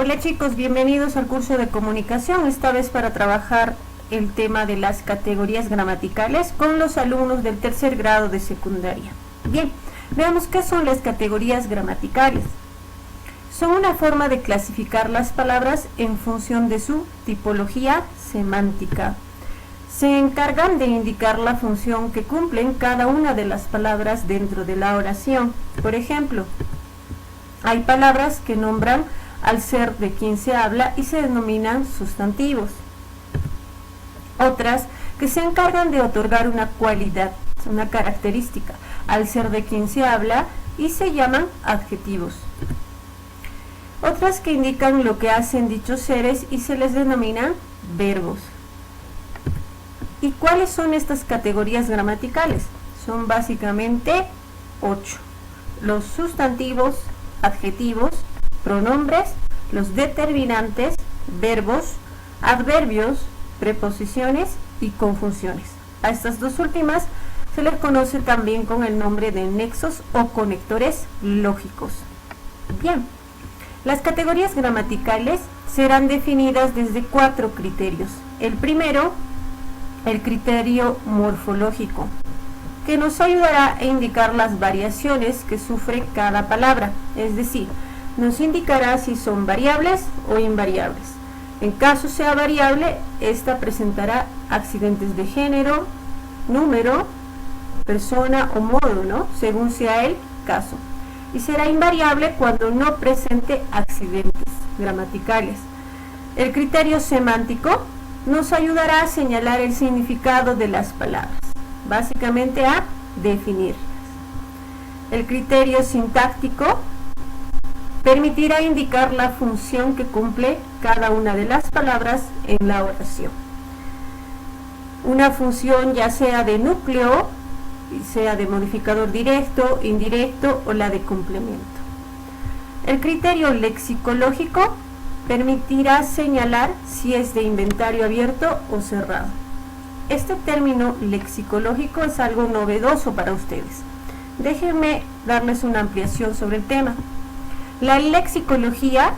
Hola chicos, bienvenidos al curso de comunicación, esta vez para trabajar el tema de las categorías gramaticales con los alumnos del tercer grado de secundaria. Bien, veamos qué son las categorías gramaticales. Son una forma de clasificar las palabras en función de su tipología semántica. Se encargan de indicar la función que cumplen cada una de las palabras dentro de la oración. Por ejemplo, hay palabras que nombran al ser de quien se habla y se denominan sustantivos. Otras que se encargan de otorgar una cualidad, una característica, al ser de quien se habla y se llaman adjetivos. Otras que indican lo que hacen dichos seres y se les denominan verbos. ¿Y cuáles son estas categorías gramaticales? Son básicamente 8. Los sustantivos, adjetivos, pronombres, los determinantes, verbos, adverbios, preposiciones y conjunciones. A estas dos últimas se les conoce también con el nombre de nexos o conectores lógicos. Bien, las categorías gramaticales serán definidas desde 4 criterios. El primero, el criterio morfológico, que nos ayudará a indicar las variaciones que sufre cada palabra, es decir, nos indicará si son variables o invariables. En caso sea variable, esta presentará accidentes de género, número, persona o modo, ¿no? Según sea el caso. Y será invariable cuando no presente accidentes gramaticales. El criterio semántico nos ayudará a señalar el significado de las palabras, básicamente a definirlas. El criterio sintáctico permitirá indicar la función que cumple cada una de las palabras en la oración. Una función ya sea de núcleo, sea de modificador directo, indirecto o la de complemento. El criterio lexicológico permitirá señalar si es de inventario abierto o cerrado. Este término lexicológico es algo novedoso para ustedes. Déjenme darles una ampliación sobre el tema. La lexicología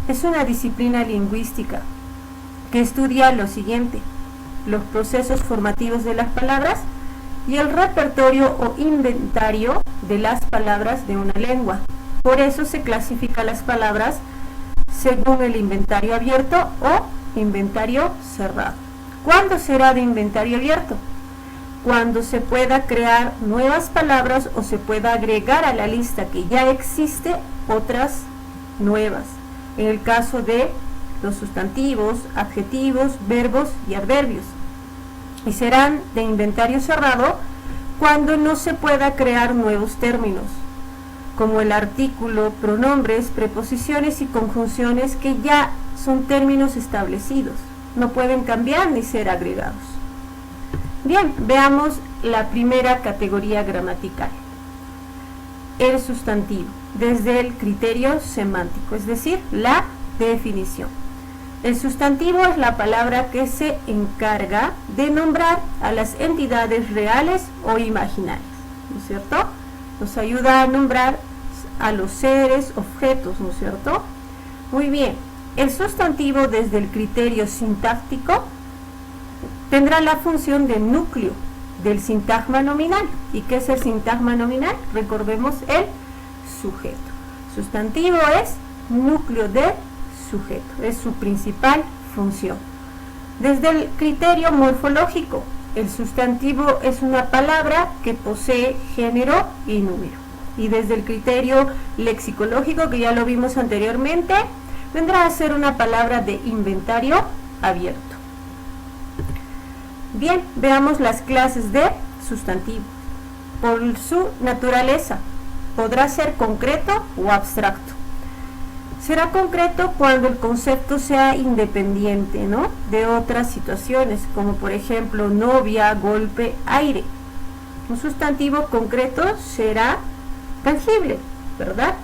es una disciplina lingüística que estudia lo siguiente: los procesos formativos de las palabras y el repertorio o inventario de las palabras de una lengua. Por eso se clasifica las palabras según el inventario abierto o inventario cerrado. ¿Cuándo será de inventario abierto? Cuando se pueda crear nuevas palabras o se pueda agregar a la lista que ya existe otras nuevas. En el caso de los sustantivos, adjetivos, verbos y adverbios. Y serán de inventario cerrado cuando no se pueda crear nuevos términos, como el artículo, pronombres, preposiciones y conjunciones que ya son términos establecidos. No pueden cambiar ni ser agregados. Bien, veamos la primera categoría gramatical. El sustantivo, desde el criterio semántico, es decir, la definición. El sustantivo es la palabra que se encarga de nombrar a las entidades reales o imaginarias, ¿no es cierto? Nos ayuda a nombrar a los seres, objetos, ¿no es cierto? Muy bien, el sustantivo desde el criterio sintáctico tendrá la función de núcleo del sintagma nominal. ¿Y qué es el sintagma nominal? Recordemos el sujeto. Sustantivo es núcleo del sujeto, es su principal función. Desde el criterio morfológico, el sustantivo es una palabra que posee género y número. Y desde el criterio lexicológico, que ya lo vimos anteriormente, vendrá a ser una palabra de inventario abierto. Bien, veamos las clases de sustantivo. Por su naturaleza, podrá ser concreto o abstracto. Será concreto cuando el concepto sea independiente, ¿no?, de otras situaciones, como por ejemplo novia, golpe, aire. Un sustantivo concreto será tangible, ¿verdad?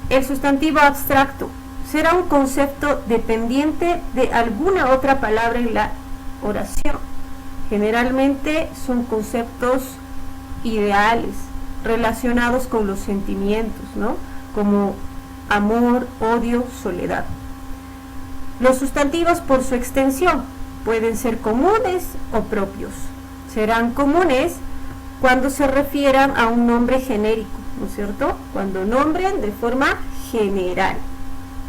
El sustantivo abstracto será un concepto dependiente de alguna otra palabra en la oración. Generalmente son conceptos ideales relacionados con los sentimientos, ¿no? Como amor, odio, soledad. Los sustantivos por su extensión pueden ser comunes o propios. Serán comunes cuando se refieran a un nombre genérico, ¿no es cierto? Cuando nombren de forma general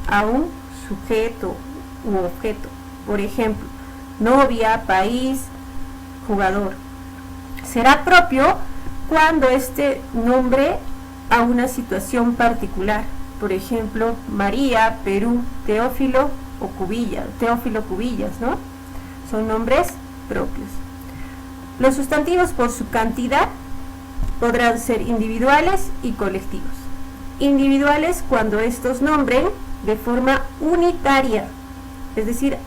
a un sujeto u objeto. Por ejemplo, novia, país, jugador. Será propio cuando este nombre a una situación particular. Por ejemplo, María, Perú, Teófilo o Cubillas, Teófilo Cubillas, ¿no? Son nombres propios. Los sustantivos por su cantidad podrán ser individuales y colectivos. Individuales cuando estos nombren de forma unitaria, es decir,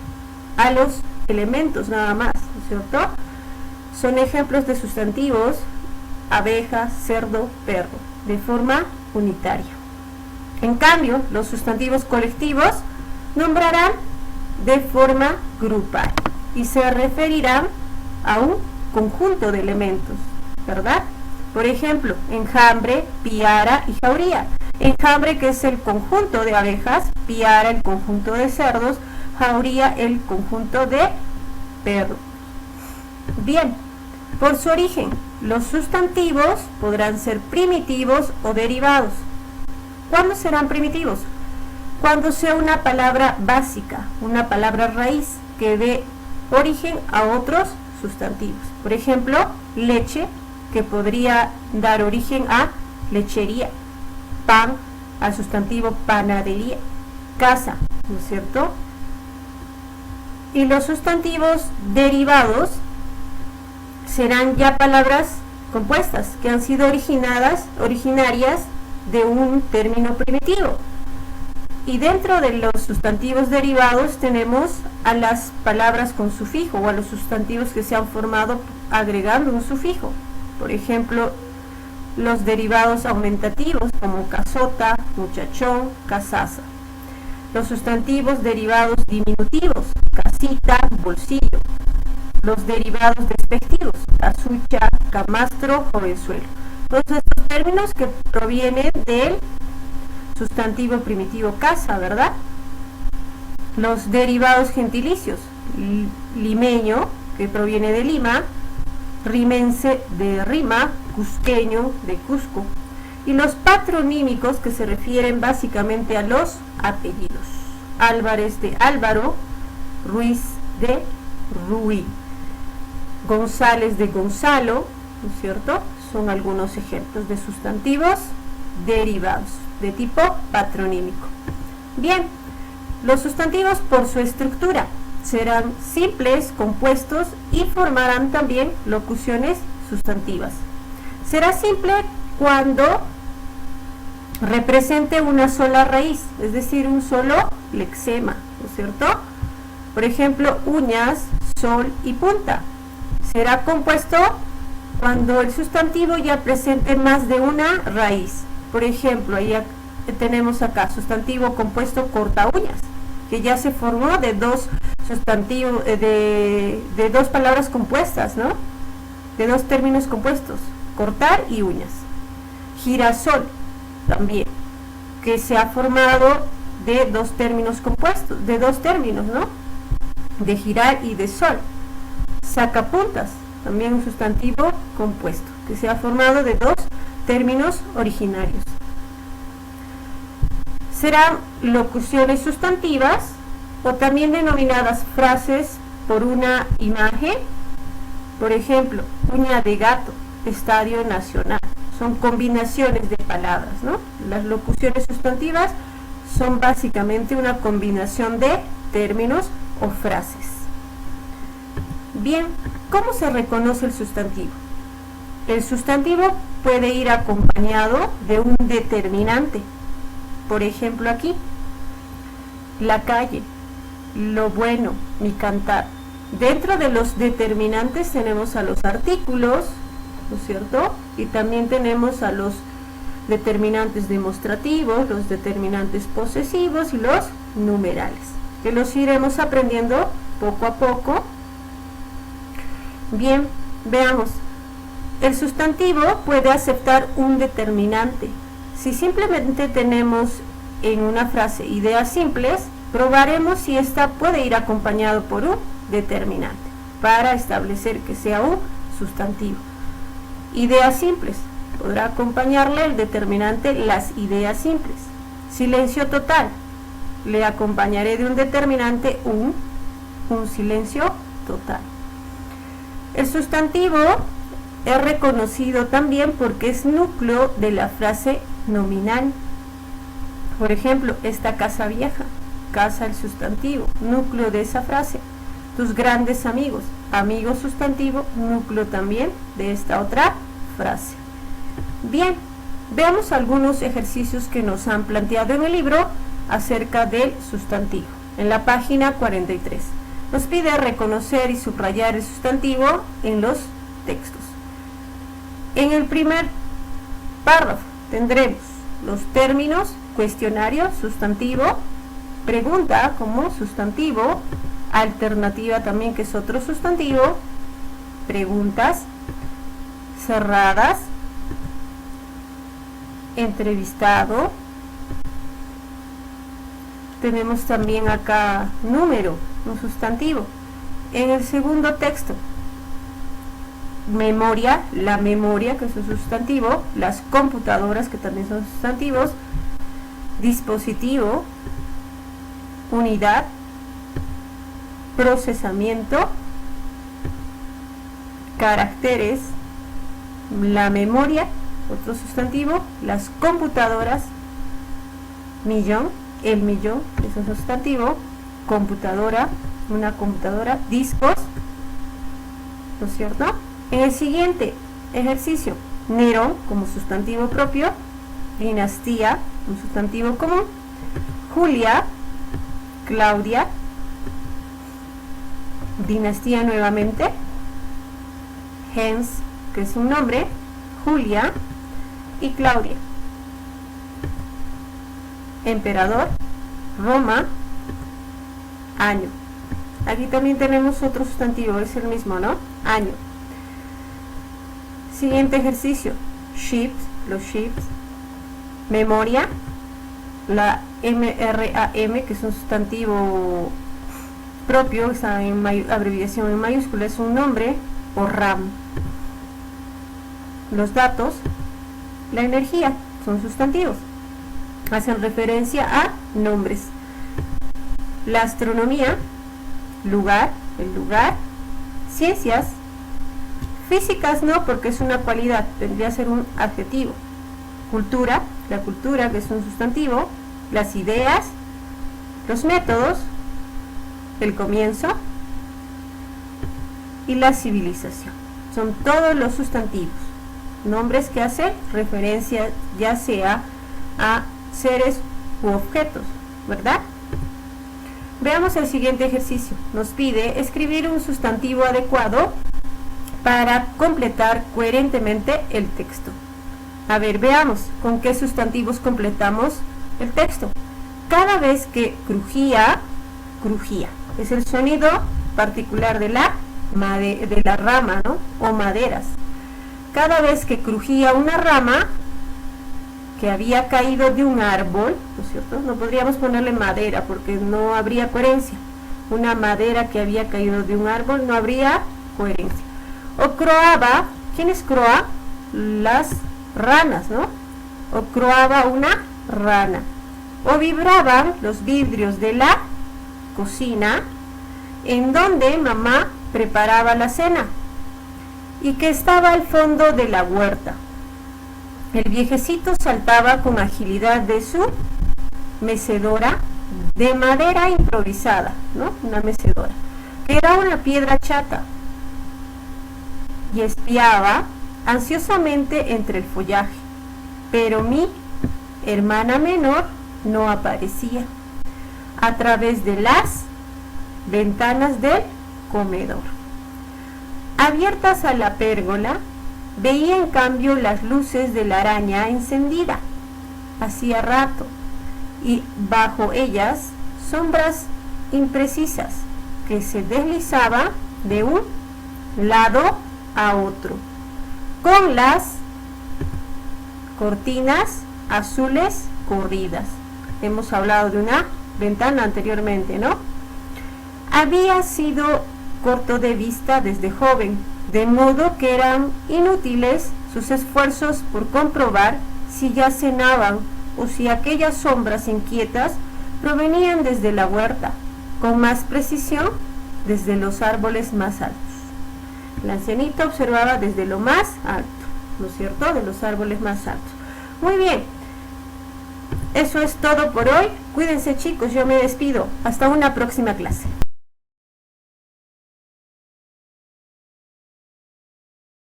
a los elementos nada más, ¿no es cierto? Son ejemplos de sustantivos: abeja, cerdo, perro, de forma unitaria. En cambio, los sustantivos colectivos nombrarán de forma grupal y se referirán a un conjunto de elementos, ¿verdad? Por ejemplo, enjambre, piara y jauría. Enjambre, que es el conjunto de abejas; piara, el conjunto de cerdos; jauría, el conjunto de perros. Bien, por su origen, los sustantivos podrán ser primitivos o derivados. ¿Cuándo serán primitivos? Cuando sea una palabra básica, una palabra raíz que dé origen a otros sustantivos. Por ejemplo, leche, que podría dar origen a lechería; pan, al sustantivo panadería; casa, ¿no es cierto? Y los sustantivos derivados serán ya palabras compuestas que han sido originarias de un término primitivo. Y dentro de los sustantivos derivados tenemos a las palabras con sufijo, o a los sustantivos que se han formado agregando un sufijo. Por ejemplo, los derivados aumentativos como casota, muchachón, casaza. Los sustantivos derivados diminutivos: casita, bolsillo. Los derivados despectivos: casucha, camastro, jovenzuelo. Todos estos términos que provienen del sustantivo primitivo casa, ¿verdad? Los derivados gentilicios: limeño, que proviene de Lima; rimense, de Rima; cusqueño, de Cusco. Y los patronímicos, que se refieren básicamente a los apellidos: Álvarez, de Álvaro; Ruiz, de Ruy; González, de Gonzalo, ¿no es cierto? Son algunos ejemplos de sustantivos derivados de tipo patronímico. Bien, los sustantivos por su estructura serán simples, compuestos y formarán también locuciones sustantivas. Será simple cuando represente una sola raíz, es decir, un solo lexema, ¿no es cierto? Por ejemplo, uñas, sol y punta. Será compuesto cuando el sustantivo ya presente más de una raíz. Por ejemplo, ya tenemos acá sustantivo compuesto corta uñas, que ya se formó de dos sustantivos, de dos palabras compuestas, ¿no? De dos términos compuestos: cortar y uñas. Girasol también, que se ha formado de dos términos compuestos, de dos términos, ¿no? De girar y de sol. Sacapuntas, también un sustantivo compuesto, que se ha formado de dos términos originarios. Serán locuciones sustantivas, o también denominadas frases por una imagen. Por ejemplo, uña de gato, estadio nacional. Son combinaciones de palabras, ¿no? Las locuciones sustantivas son básicamente una combinación de términos o frases. Bien, ¿cómo se reconoce el sustantivo? El sustantivo puede ir acompañado de un determinante. Por ejemplo, aquí, la calle, lo bueno, mi cantar. Dentro de los determinantes tenemos a los artículos, ¿no es cierto? Y también tenemos a los determinantes demostrativos, los determinantes posesivos y los numerales, que los iremos aprendiendo poco a poco. Bien, veamos. El sustantivo puede aceptar un determinante. Si simplemente tenemos en una frase ideas simples, probaremos si esta puede ir acompañado por un determinante para establecer que sea un sustantivo. Ideas simples, podrá acompañarle el determinante las ideas simples. Silencio total, le acompañaré de un determinante un silencio total. El sustantivo es reconocido también porque es núcleo de la frase nominal. Por ejemplo, esta casa vieja, casa el sustantivo, núcleo de esa frase. Tus grandes amigos, amigo sustantivo, núcleo también de esta otra frase. Bien, veamos algunos ejercicios que nos han planteado en el libro acerca del sustantivo. En la página 43 nos pide reconocer y subrayar el sustantivo en los textos. En el primer párrafo tendremos los términos: cuestionario, sustantivo; pregunta como sustantivo; alternativa también, que es otro sustantivo; preguntas cerradas; entrevistado. Tenemos también acá número, un sustantivo. En el segundo texto, memoria, la memoria, que es un sustantivo; las computadoras, que también son sustantivos; dispositivo; unidad; procesamiento; caracteres; la memoria, otro sustantivo; las computadoras; millón, el millón, es un sustantivo; computadora, una computadora; discos, ¿no es cierto? En el siguiente ejercicio, Nerón como sustantivo propio; dinastía, un sustantivo común; Julia; Claudia; dinastía nuevamente; Gens, que es un nombre; Julia y Claudia; emperador; Roma; año. Aquí también tenemos otro sustantivo, es el mismo, ¿no? Año. Siguiente ejercicio, ships, los ships; memoria, la MRAM, que es un sustantivo propio, está en abreviación en mayúscula, es un nombre, o RAM. Los datos, la energía, son sustantivos, hacen referencia a nombres. La astronomía, lugar, el lugar; ciencias, físicas no, porque es una cualidad, tendría que ser un adjetivo; cultura, la cultura, que es un sustantivo; las ideas, los métodos, el comienzo; y la civilización. Son todos los sustantivos, nombres que hacen referencia ya sea a seres u objetos, ¿verdad? Veamos el siguiente ejercicio. Nos pide escribir un sustantivo adecuado para completar coherentemente el texto. A ver, veamos con qué sustantivos completamos el texto. Cada vez que crujía, crujía, es el sonido particular de la rama, ¿no? O maderas. Cada vez que crujía una rama que había caído de un árbol, ¿no es cierto? No podríamos ponerle madera porque no habría coherencia. Una madera que había caído de un árbol, no habría coherencia. O croaba, ¿quién es croa? Las ranas, ¿no? O croaba una rana. O vibraban los vidrios de la cocina en donde mamá preparaba la cena y que estaba al fondo de la huerta. El viejecito saltaba con agilidad de su mecedora de madera improvisada, ¿no? Una mecedora, que era una piedra chata, y espiaba ansiosamente entre el follaje, pero mi hermana menor no aparecía a través de las ventanas del comedor. Abiertas a la pérgola, veía en cambio las luces de la araña encendida hacía rato, y bajo ellas sombras imprecisas que se deslizaban de un lado a otro, con las cortinas azules corridas. hemos hablado de una ventana anteriormente, ¿no? Había sido corto de vista desde joven, de modo que eran inútiles sus esfuerzos por comprobar si ya cenaban o si aquellas sombras inquietas provenían desde la huerta, con más precisión desde los árboles más altos. La ancianita observaba desde lo más alto, ¿no es cierto?, de los árboles más altos. Muy bien, eso es todo por hoy. Cuídense, chicos, yo me despido. Hasta una próxima clase.